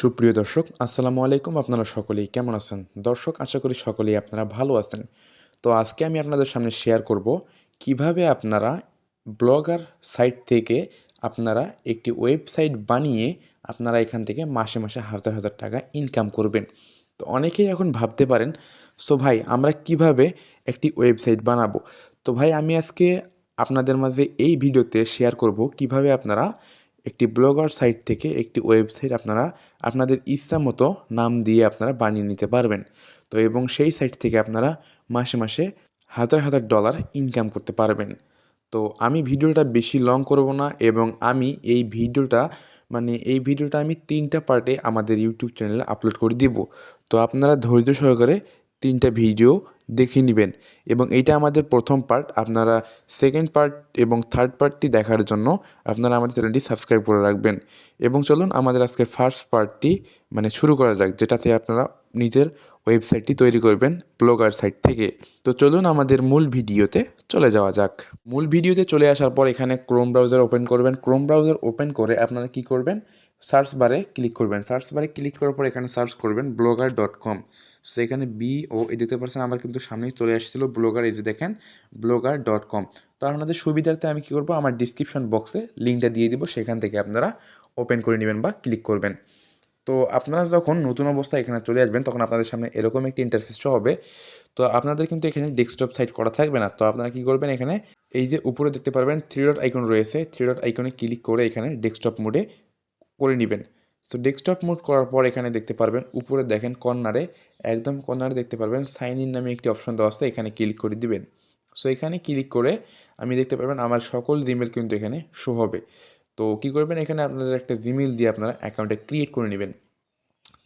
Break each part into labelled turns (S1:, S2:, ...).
S1: সুপ্রিয় দর্শক আসসালামু আলাইকুম। আপনারা সকলেই কেমন আছেন? দর্শক আশা করি সকলেই আপনারা ভালো আছেন। তো আজকে আমি আপনাদের সামনে শেয়ার করব কিভাবে আপনারা ব্লগার সাইট থেকে আপনারা একটি ওয়েবসাইট বানিয়ে আপনারা এখান থেকে মাসে মাসে হাজার হাজার টাকা ইনকাম করবেন। তো অনেকেই এখন ভাবতে পারেন, সো ভাই আমরা কিভাবে একটি ওয়েবসাইট বানাবো? তো ভাই আমি আজকে আপনাদের মাঝে এই ভিডিওতে শেয়ার করব কিভাবে আপনারা একটি ব্লগার সাইট থেকে একটি ওয়েবসাইট আপনারা আপনাদের ইচ্ছা মতো নাম দিয়ে আপনারা বানিয়ে নিতে পারবেন। তো এবং সেই সাইট থেকে আপনারা মাসে মাসে হাজার হাজার ডলার ইনকাম করতে পারবেন। তো আমি ভিডিওটা বেশি লং করব না এবং আমি এই ভিডিওটা আমি 3টা পার্টে আমাদের ইউটিউব চ্যানেলে আপলোড করে দিব। তো আপনারা ধৈর্য সহকারে 3টা ভিডিও দেখে নেবেন এবং এইটা আমাদের প্রথম পার্ট। আপনারা সেকেন্ড পার্ট এবং থার্ড পার্টটি দেখার জন্য আপনারা আমাদের চ্যানেলটি সাবস্ক্রাইব করে রাখবেন। এবং চলুন আমাদের আজকে ফার্স্ট পার্টটি শুরু করা যাক, যেটাতে আপনারা নিজের ওয়েবসাইটটি তৈরি করবেন ব্লগার সাইট থেকে। তো চলুন আমাদের মূল ভিডিওতে চলে যাওয়া যাক। মূল ভিডিওতে চলে আসার পর এখানে ক্রোম ব্রাউজার ওপেন করবেন। ক্রোম ব্রাউজার ওপেন করে আপনারা কি করবেন, সার্চ বারে ক্লিক করবেন। সার্চ বারে ক্লিক করার পর এখানে সার্চ করবেন blogger.com। সো এখানে এই দেখতে পাচ্ছেন আমার কিন্তু সামনেই চলে আসছিল ব্লগার, এই যে দেখেন blogger.com। তো আপনাদের সুবিধার্থে আমি কি করব, আমার ডিসক্রিপশন বক্সে লিঙ্কটা দিয়ে দিব, সেখান থেকে আপনারা ওপেন করে নেবেন বা ক্লিক করবেন। তো আপনারা যখন নতুন অবস্থায় এখানে চলে আসবেন তখন আপনাদের সামনে এরকম একটি ইন্টারফেস শো হবে। তো আপনাদের কিন্তু এখানে ডেস্কটপ সাইট করা থাকবে না। তো আপনারা কী করবেন, এখানে এই যে উপরে দেখতে পারবেন 3 ডট আইকন রয়েছে, 3 ডট আইকনে ক্লিক করে এখানে ডেস্কটপ মোডে করে নেবেন। সো ডেস্কটপ মোড করার পর এখানে দেখতে পারবেন উপরে দেখেন কর্নারে, একদম কর্নারে দেখতে পারবেন সাইন ইন নামে একটি অপশন দেওয়া আছে, এখানে ক্লিক করে দিবেন। সো এখানে ক্লিক করে আমি দেখতে পারবেন আমার সকল জিমেল কিন্তু এখানে শো হবে। তো কী করবেন, এখানে আপনাদের একটা জিমেল দিয়ে আপনারা অ্যাকাউন্টটা ক্রিয়েট করে নেবেন।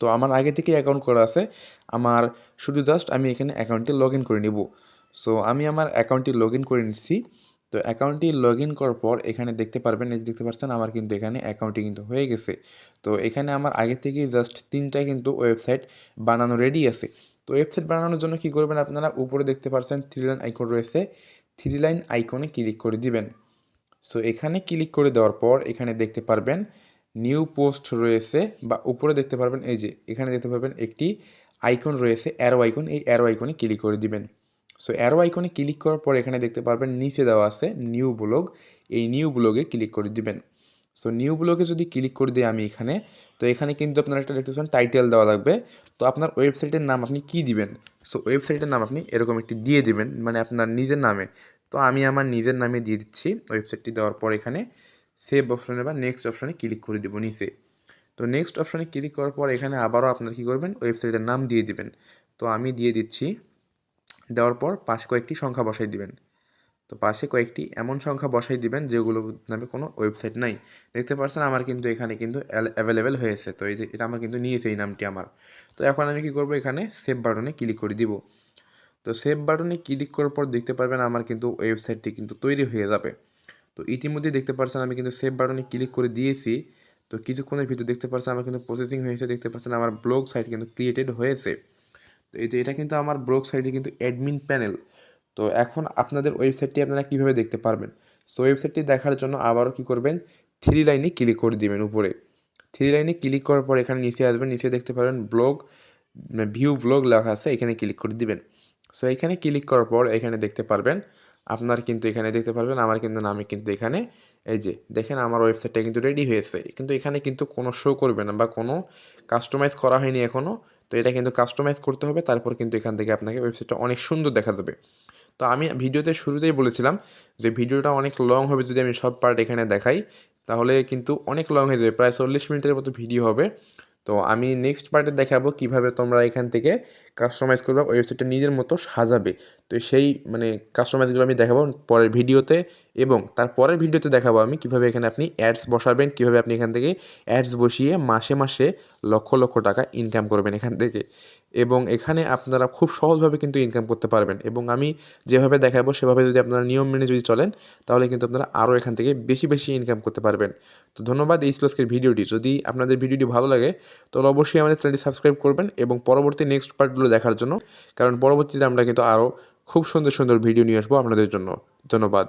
S1: তো আমার আগে থেকে অ্যাকাউন্ট করা আছে, আমার শুধু জাস্ট আমি এখানে অ্যাকাউন্টটি লগ ইন করে নেব। সো আমি আমার অ্যাকাউন্টটি লগ ইন করে নিচ্ছি। তো অ্যাকাউন্টটি লগ ইন করার পর এখানে দেখতে পারবেন, এই যে দেখতে পাচ্ছেন আমার কিন্তু এখানে অ্যাকাউন্টটি কিন্তু হয়ে গেছে। তো এখানে আমার আগে থেকেই জাস্ট 3টা কিন্তু ওয়েবসাইট বানানো রেডি আছে। তো ওয়েবসাইট বানানোর জন্য কী করবেন, আপনারা উপরে দেখতে পাচ্ছেন 3 লাইন আইকন রয়েছে, 3 লাইন আইকনে ক্লিক করে দিবেন। সো এখানে ক্লিক করে দেওয়ার পর এখানে দেখতে পারবেন নিউ পোস্ট রয়েছে, বা উপরে দেখতে পারবেন এই যে এখানে দেখতে পারবেন একটি আইকন রয়েছে অ্যারো আইকন, এই অ্যারো আইকনে ক্লিক করে দিবেন। সো অ্যারো আইকনে ক্লিক করার পর এখানে দেখতে পারবেন নিচে দেওয়া আছে নিউ ব্লগ, এই নিউ ব্লগে ক্লিক করে দিবেন। সো নিউ ব্লগে যদি ক্লিক করে দিই আমি এখানে, তো এখানে কিন্তু আপনারা একটা দেখতে পাচ্ছেন টাইটেল দেওয়া লাগবে। তো আপনার ওয়েবসাইটের নাম আপনি কী দিবেন, সো ওয়েবসাইটের নাম আপনি এরকম একটি দিয়ে দিবেন, আপনার নিজের নামে। তো আমি আমার নিজের নামে দিয়ে দিচ্ছি। ওয়েবসাইটটি দেওয়ার পর এখানে সেভ অপশনে বা নেক্সট অপশনে ক্লিক করে দেবো নিচে। তো নেক্সট অপশনে ক্লিক করার পর এখানে আবারও আপনারা কী করবেন, ওয়েবসাইটের নাম দিয়ে দিবেন। তো আমি দিয়ে দিচ্ছি, দেওয়ার পর পাশে কয়েকটি সংখ্যা বসাই দিবেন। তো পাশে কয়েকটি এমন সংখ্যা বসাই দিবেন যেগুলো নামে কোনো ওয়েবসাইট নাই। দেখতে পাচ্ছেন আমার কিন্তু এখানে কিন্তু অ্যাভেলেবেল হয়েছে। তো এই যে এটা আমার কিন্তু নিয়েছে এই নামটি আমার। তো এখন আমি কী করবো, এখানে সেভ বাটনে ক্লিক করে দিব। তো সেভ বাটনে ক্লিক করার পর দেখতে পারবেন আমার কিন্তু ওয়েবসাইটটি কিন্তু তৈরি হয়ে যাবে। তো ইতিমধ্যে দেখতে পাচ্ছেন আমি কিন্তু সেভ বাটনে ক্লিক করে দিয়েছি। তো কিছুক্ষণের ভিতর দেখতে পাচ্ছেন আমার কিন্তু প্রসেসিং হয়েছে, দেখতে পাচ্ছেন আমার ব্লগ সাইট কিন্তু ক্রিয়েটেড হয়েছে। তো এই যে এটা কিন্তু আমার ব্লগ সাইটে কিন্তু অ্যাডমিন প্যানেল। তো এখন আপনাদের ওয়েবসাইটটি আপনারা কীভাবে দেখতে পারবেন, সো ওয়েবসাইটটি দেখার জন্য আবারও কী করবেন, 3 লাইনে ক্লিক করে দিবেন উপরে। 3 লাইনে ক্লিক করার পর এখানে নিচে আসবেন, নিচে দেখতে পারবেন ব্লগ, ভিউ ব্লগ লেখা আছে, এখানে ক্লিক করে দিবেন। সো এখানে ক্লিক করার পর এখানে দেখতে পারবেন আপনার কিন্তু এখানে দেখতে পারবেন আমার কিন্তু নামে কিন্তু এখানে এই যে দেখেন আমার ওয়েবসাইটটা কিন্তু রেডি হয়েছে, কিন্তু এখানে কিন্তু কোনো শো করবে না বা কোনো কাস্টমাইজ করা হয়নি এখনও। তো এটা কিন্তু কাস্টমাইজ করতে হবে, তারপর কিন্তু এখান থেকে আপনাকে ওয়েবসাইটটা অনেক সুন্দর দেখা যাবে। তো আমি ভিডিওতে শুরুতেই বলেছিলাম যে ভিডিওটা অনেক লং হবে, যদি আমি সব পার্ট এখানে দেখাই তাহলে কিন্তু অনেক লং হয়ে যাবে, প্রায় 40 মিনিটের মতো ভিডিও হবে। তো আমি নেক্সট পার্টে দেখাবো কিভাবে তোমরা এখান থেকে কাস্টমাইজ করবে, ওয়েবসাইটটা নিজের মতো সাজাবে। তো সেই কাস্টমাইজগুলো আমি দেখাবো পরের ভিডিওতে, এবং তার পরের ভিডিওতে দেখাবো আমি কিভাবে এখানে আপনি অ্যাডস বসাবেন, কিভাবে আপনি এখান থেকে অ্যাডস বসিয়ে মাসে মাসে লক্ষ লক্ষ টাকা ইনকাম করবেন এখান থেকে। এবং এখানে আপনারা খুব সহজভাবে কিন্তু ইনকাম করতে পারবেন, এবং আমি যেভাবে দেখাবো সেভাবে যদি আপনারা নিয়ম মেনে যদি চলেন তাহলে কিন্তু আপনারা আরও এখান থেকে বেশি বেশি ইনকাম করতে পারবেন। তো ধন্যবাদ এই ছিল আজকের ভিডিওটি। যদি আপনাদের ভিডিওটি ভালো লাগে তাহলে অবশ্যই আমাদের চ্যানেলটি সাবস্ক্রাইব করবেন এবং পরবর্তী নেক্সট পার্টগুলো দেখার জন্য, কারণ পরবর্তীতে আমরা কিন্তু আরও খুব সুন্দর সুন্দর ভিডিও নিয়ে আসবো আপনাদের জন্য। ধন্যবাদ।